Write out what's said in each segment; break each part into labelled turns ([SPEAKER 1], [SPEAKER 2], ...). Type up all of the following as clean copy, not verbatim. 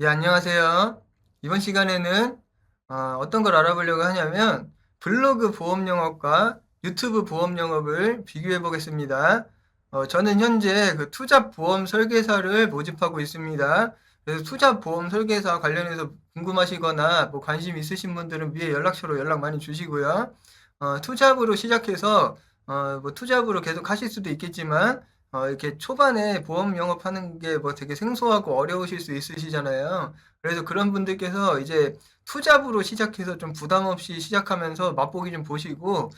[SPEAKER 1] 예, 안녕하세요. 이번 시간에는 어떤 걸 알아보려고 하냐면 블로그 보험 영업과 유튜브 보험 영업을 비교해 보겠습니다. 저는 현재 그 투자 보험 설계사를 모집하고 있습니다. 그래서 투자 보험 설계사 관련해서 궁금하시거나 뭐 관심 있으신 분들은 위에 연락처로 연락 많이 주시고요. 투잡으로 시작해서 뭐 투잡으로 계속 하실 수도 있겠지만 이렇게 초반에 보험 영업하는 게 뭐 되게 생소하고 어려우실 수 있으시잖아요. 그래서 그런 분들께서 이제 투잡으로 시작해서 좀 부담 없이 시작하면서 맛보기 좀 보시고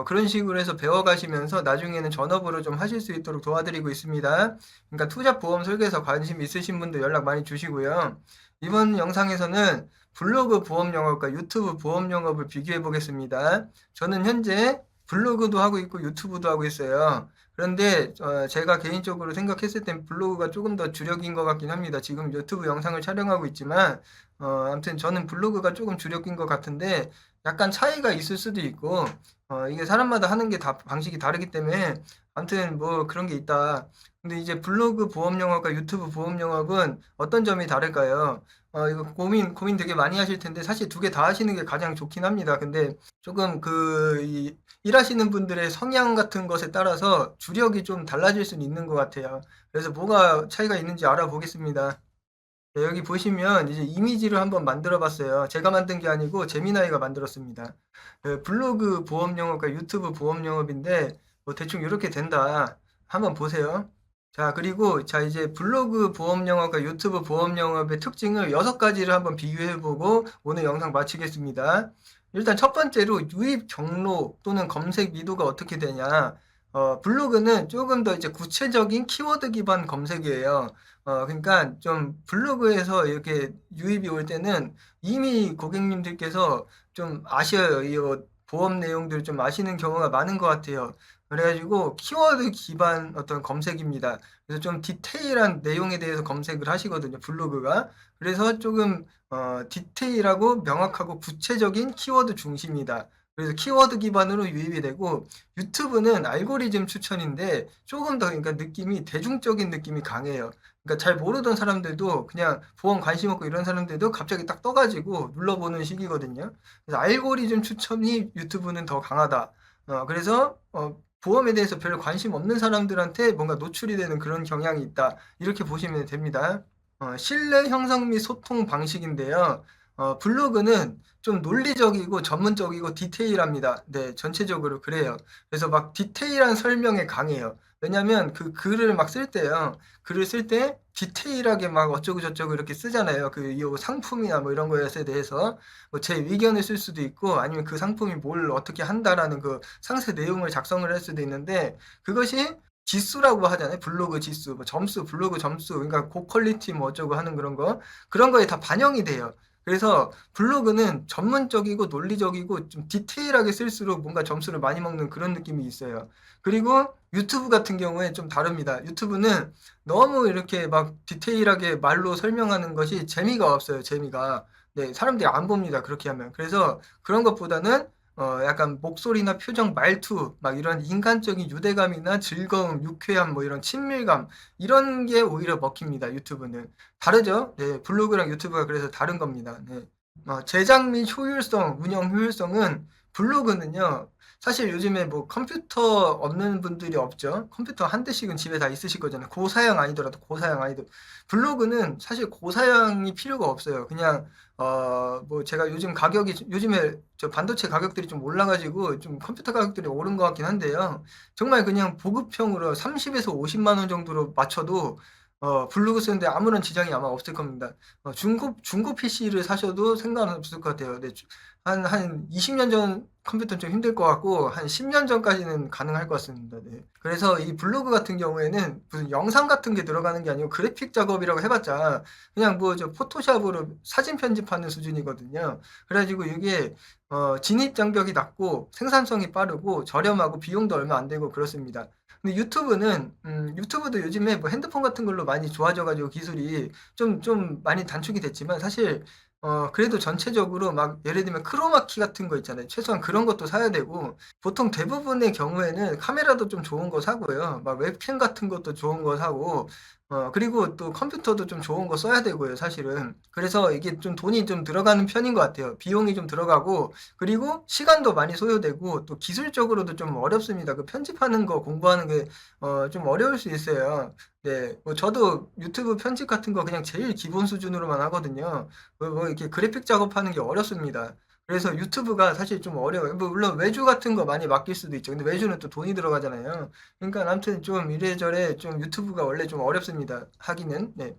[SPEAKER 1] 그런 식으로 해서 배워가시면서 나중에는 전업으로 좀 하실 수 있도록 도와드리고 있습니다. 그러니까 투잡 보험 설계사 관심 있으신 분들 연락 많이 주시고요. 이번 영상에서는 블로그 보험 영업과 유튜브 보험 영업을 비교해 보겠습니다. 저는 현재 블로그도 하고 있고 유튜브도 하고 있어요. 그런데 제가 개인적으로 생각했을 땐 블로그가 조금 더 주력인 것 같긴 합니다. 지금 유튜브 영상을 촬영하고 있지만 아무튼 저는 블로그가 조금 주력인 것 같은데 약간 차이가 있을 수도 있고 이게 사람마다 하는 게 다 방식이 다르기 때문에 아무튼 뭐 그런 게 있다. 근데 이제 블로그 보험 영업과 유튜브 보험 영업은 어떤 점이 다를까요? 이거 고민 되게 많이 하실 텐데 사실 두 개 다 하시는 게 가장 좋긴 합니다. 근데 조금 일하시는 분들의 성향 같은 것에 따라서 주력이 좀 달라질 수는 있는 것 같아요. 그래서 뭐가 차이가 있는지 알아보겠습니다. 네, 여기 보시면 이제 이미지를 한번 만들어 봤어요. 제가 만든 게 아니고 재미나이가 만들었습니다. 블로그 보험 영업과 유튜브 보험 영업인데 뭐 대충 이렇게 된다. 한번 보세요. 자, 그리고 자 이제 블로그 보험 영업과 유튜브 보험 영업의 특징을 6가지를 한번 비교해 보고 오늘 영상 마치겠습니다. 일단 첫 번째로 유입 경로 또는 검색 미도가 어떻게 되냐. 블로그는 조금 더 이제 구체적인 키워드 기반 검색이에요. 그러니까 좀 블로그에서 이렇게 유입이 올 때는 이미 고객님들께서 좀 아셔요. 이 보험 내용들을 좀 아시는 경우가 많은 것 같아요. 그래가지고 키워드 기반 어떤 검색입니다. 그래서 좀 디테일한 내용에 대해서 검색을 하시거든요. 블로그가. 그래서 조금 디테일하고 명확하고 구체적인 키워드 중심이다. 그래서 키워드 기반으로 유입이 되고 유튜브는 알고리즘 추천인데 조금 더 그러니까 느낌이 대중적인 느낌이 강해요. 그러니까 잘 모르던 사람들도 그냥 보험 관심 없고 이런 사람들도 갑자기 딱 떠가지고 눌러보는 식이거든요. 그래서 알고리즘 추천이 유튜브는 더 강하다. 그래서 보험에 대해서 별 관심 없는 사람들한테 뭔가 노출이 되는 그런 경향이 있다. 이렇게 보시면 됩니다. 신뢰 형성 및 소통 방식인데요. 블로그는 좀 논리적이고 전문적이고 디테일합니다. 네, 전체적으로 그래요. 그래서 막 디테일한 설명에 강해요. 왜냐면 그 글을 막 쓸 때요. 글을 쓸 때 디테일하게 막 어쩌고 저쩌고 이렇게 쓰잖아요. 이 상품이나 뭐 이런 거에 대해서 뭐 제 의견을 쓸 수도 있고 아니면 그 상품이 뭘 어떻게 한다라는 그 상세 내용을 작성을 할 수도 있는데 그것이 지수라고 하잖아요. 블로그 지수, 뭐 점수, 블로그 점수, 그러니까 고퀄리티 뭐 어쩌고 하는 그런 거에 다 반영이 돼요. 그래서 블로그는 전문적이고 논리적이고 좀 디테일하게 쓸수록 뭔가 점수를 많이 먹는 그런 느낌이 있어요. 그리고 유튜브 같은 경우에 좀 다릅니다. 유튜브는 너무 이렇게 막 디테일하게 말로 설명하는 것이 재미가 없어요. 재미가. 네, 사람들이 안 봅니다. 그렇게 하면. 그래서 그런 것보다는 약간 목소리나 표정, 말투, 막 이런 인간적인 유대감이나 즐거움, 유쾌함, 뭐 이런 친밀감, 이런 게 오히려 먹힙니다. 유튜브는. 다르죠? 네, 블로그랑 유튜브가 그래서 다른 겁니다. 네. 제작 및 효율성, 운영 효율성은 블로그는요, 사실 요즘에 뭐 컴퓨터 없는 분들이 없죠. 컴퓨터 한 대씩은 집에 다 있으실 거잖아요. 고사양 아니더라도 고사양 아니더라도. 블로그는 사실 고사양이 필요가 없어요. 그냥 뭐 제가 요즘에 저 반도체 가격들이 좀 올라가지고 좀 컴퓨터 가격들이 오른 것 같긴 한데요. 정말 그냥 보급형으로 30에서 50만 원 정도로 맞춰도 블로그 쓰는데 아무런 지장이 아마 없을 겁니다. 중고 PC를 사셔도 상관은 없을 것 같아요. 네, 한 20년 전 컴퓨터는 좀 힘들 것 같고, 한 10년 전까지는 가능할 것 같습니다. 네. 그래서 이 블로그 같은 경우에는 무슨 영상 같은 게 들어가는 게 아니고 그래픽 작업이라고 해봤자 그냥 뭐 저 포토샵으로 사진 편집하는 수준이거든요. 그래가지고 이게 진입 장벽이 낮고 생산성이 빠르고 저렴하고 비용도 얼마 안 되고 그렇습니다. 근데 유튜브도 요즘에 뭐 핸드폰 같은 걸로 많이 좋아져가지고 기술이 좀 많이 단축이 됐지만 사실 그래도 전체적으로 막 예를 들면 크로마키 같은 거 있잖아요. 최소한 그런 것도 사야 되고 보통 대부분의 경우에는 카메라도 좀 좋은 거 사고요. 막 웹캠 같은 것도 좋은 거 사고 그리고 또 컴퓨터도 좀 좋은 거 써야 되고요, 사실은. 그래서 이게 좀 돈이 좀 들어가는 편인 것 같아요. 비용이 좀 들어가고, 그리고 시간도 많이 소요되고, 또 기술적으로도 좀 어렵습니다. 그 편집하는 거 공부하는 게, 좀 어려울 수 있어요. 네, 뭐 저도 유튜브 편집 같은 거 그냥 제일 기본 수준으로만 하거든요. 뭐 이렇게 그래픽 작업하는 게 어렵습니다. 그래서 유튜브가 사실 좀 어려워요. 뭐 물론 외주 같은 거 많이 맡길 수도 있죠. 근데 외주는 또 돈이 들어가잖아요. 그러니까 아무튼 좀 이래저래 좀 유튜브가 원래 좀 어렵습니다. 하기는. 네.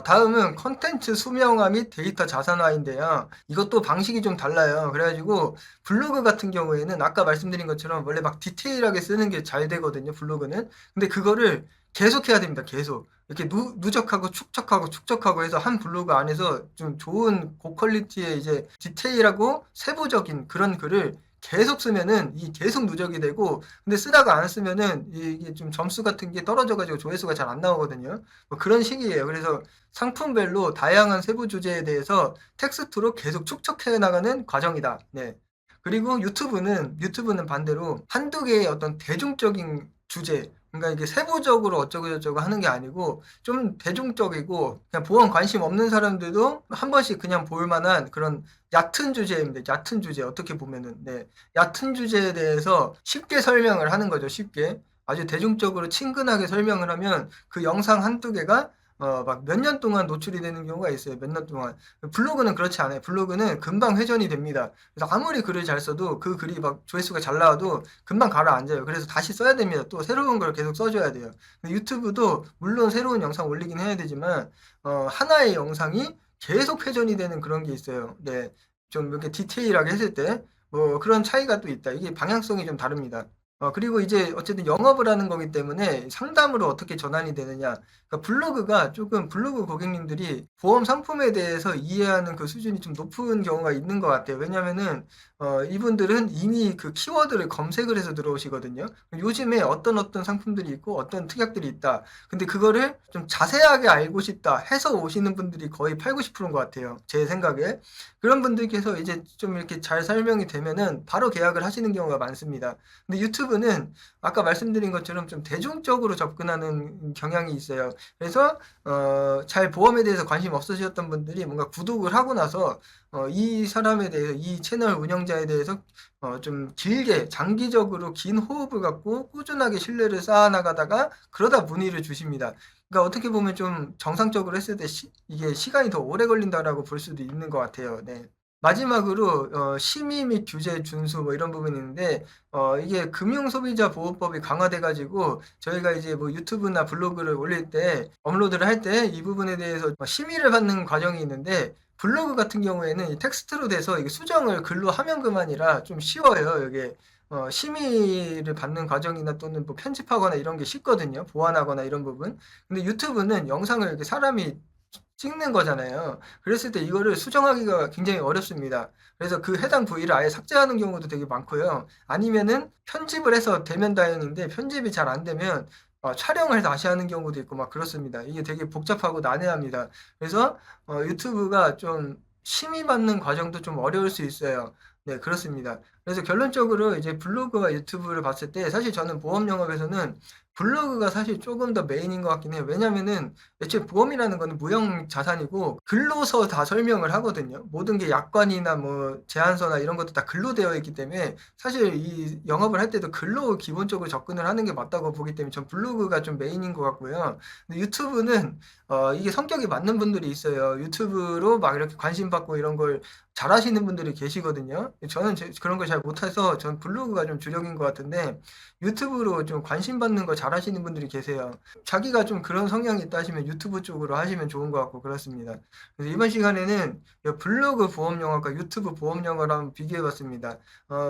[SPEAKER 1] 다음은 컨텐츠 수명화 및 데이터 자산화인데요. 이것도 방식이 좀 달라요. 그래가지고 블로그 같은 경우에는 아까 말씀드린 것처럼 원래 막 디테일하게 쓰는 게 잘 되거든요. 블로그는. 근데 그거를 계속 해야 됩니다. 계속. 이렇게 누적하고 축적하고 축적하고 해서 한 블로그 안에서 좀 좋은 고퀄리티의 이제 디테일하고 세부적인 그런 글을 계속 쓰면은 이 계속 누적이 되고, 근데 쓰다가 안 쓰면은 이게 좀 점수 같은 게 떨어져가지고 조회수가 잘 안 나오거든요. 뭐 그런 식이에요. 그래서 상품별로 다양한 세부 주제에 대해서 텍스트로 계속 축적해 나가는 과정이다. 네. 그리고 유튜브는 반대로 한두 개의 어떤 대중적인 주제, 그러니까 이게 세부적으로 어쩌고 저쩌고 하는 게 아니고 좀 대중적이고 그냥 보험 관심 없는 사람들도 한 번씩 그냥 볼 만한 그런 얕은 주제입니다. 얕은 주제 어떻게 보면은 네. 얕은 주제에 대해서 쉽게 설명을 하는 거죠. 쉽게. 아주 대중적으로 친근하게 설명을 하면 그 영상 한두 개가 막 몇 년 동안 노출이 되는 경우가 있어요. 몇 년 동안. 블로그는 그렇지 않아요. 블로그는 금방 회전이 됩니다. 그래서 아무리 글을 잘 써도 그 글이 막 조회수가 잘 나와도 금방 가라앉아요. 그래서 다시 써야 됩니다. 또 새로운 걸 계속 써줘야 돼요. 유튜브도 물론 새로운 영상 올리긴 해야 되지만 하나의 영상이 계속 회전이 되는 그런 게 있어요. 네, 좀 이렇게 디테일하게 했을 때 뭐 그런 차이가 또 있다. 이게 방향성이 좀 다릅니다. 그리고 이제 어쨌든 영업을 하는 거기 때문에 상담으로 어떻게 전환이 되느냐. 그러니까 블로그가 조금 블로그 고객님들이 보험 상품에 대해서 이해하는 그 수준이 좀 높은 경우가 있는 것 같아요. 왜냐면은 이분들은 이미 그 키워드를 검색을 해서 들어오시거든요. 요즘에 어떤 상품들이 있고 어떤 특약들이 있다. 근데 그거를 좀 자세하게 알고 싶다 해서 오시는 분들이 거의 8, 90%인 것 같아요. 제 생각에. 그런 분들께서 이제 좀 이렇게 잘 설명이 되면은 바로 계약을 하시는 경우가 많습니다. 근데 유튜브는 아까 말씀드린 것처럼 좀 대중적으로 접근하는 경향이 있어요. 그래서 잘 보험에 대해서 관심 없으셨던 분들이 뭔가 구독을 하고 나서 이 사람에 대해서 이 채널 운영자에 대해서 좀 길게 장기적으로 긴 호흡을 갖고 꾸준하게 신뢰를 쌓아나가다가 그러다 문의를 주십니다. 그러니까 어떻게 보면 좀 정상적으로 했을 때 이게 시간이 더 오래 걸린다라고 볼 수도 있는 것 같아요. 네. 마지막으로 심의 및 규제 준수 뭐 이런 부분이 있는데 이게 금융소비자보호법이 강화돼 가지고 저희가 이제 뭐 유튜브나 블로그를 올릴 때 업로드를 할 때 이 부분에 대해서 심의를 받는 과정이 있는데, 블로그 같은 경우에는 이 텍스트로 돼서 이게 수정을 글로 하면 그만이라 좀 쉬워요. 이게 심의를 받는 과정이나 또는 뭐 편집하거나 이런 게 쉽거든요. 보완하거나 이런 부분. 근데 유튜브는 영상을 이렇게 사람이 찍는 거잖아요. 그랬을 때 이거를 수정하기가 굉장히 어렵습니다. 그래서 그 해당 부위를 아예 삭제하는 경우도 되게 많고요. 아니면은 편집을 해서 되면 다행인데 편집이 잘 안 되면 촬영을 다시 하는 경우도 있고 막 그렇습니다. 이게 되게 복잡하고 난해합니다. 그래서 유튜브가 좀 심의받는 과정도 좀 어려울 수 있어요. 네, 그렇습니다. 그래서 결론적으로 이제 블로그와 유튜브를 봤을 때 사실 저는 보험 영업에서는 블로그가 사실 조금 더 메인인 것 같긴 해요. 왜냐면은 애초에 보험이라는 거는 무형 자산이고 글로서 다 설명을 하거든요. 모든 게 약관이나 뭐 제한서나 이런 것도 다 글로 되어 있기 때문에 사실 이 영업을 할 때도 글로 기본적으로 접근을 하는 게 맞다고 보기 때문에 전 블로그가 좀 메인인 것 같고요. 근데 유튜브는 이게 성격이 맞는 분들이 있어요. 유튜브로 막 이렇게 관심 받고 이런 걸 잘하시는 분들이 계시거든요. 저는 그런 걸 잘 못해서 전 블로그가 좀 주력인 것 같은데 유튜브로 좀 관심 받는 거 잘하시는 분들이 계세요. 자기가 좀 그런 성향이 있다 하시면 유튜브 쪽으로 하시면 좋은 것 같고 그렇습니다. 그래서 이번 시간에는 블로그 보험 영어과 유튜브 보험 영어를 한번 비교해 봤습니다.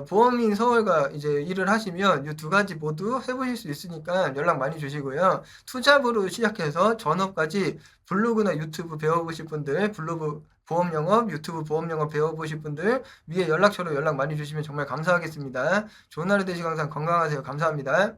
[SPEAKER 1] 보험인 서울과 이제 일을 하시면 이 두 가지 모두 해보실 수 있으니까 연락 많이 주시고요. 투잡으로 시작해서 전업까지 블로그나 유튜브 배워보실 분들, 블로그 보험 영업, 유튜브 보험 영업 배워보실 분들 위에 연락처로 연락 많이 주시면 정말 감사하겠습니다. 좋은 하루 되시고 항상 건강하세요. 감사합니다.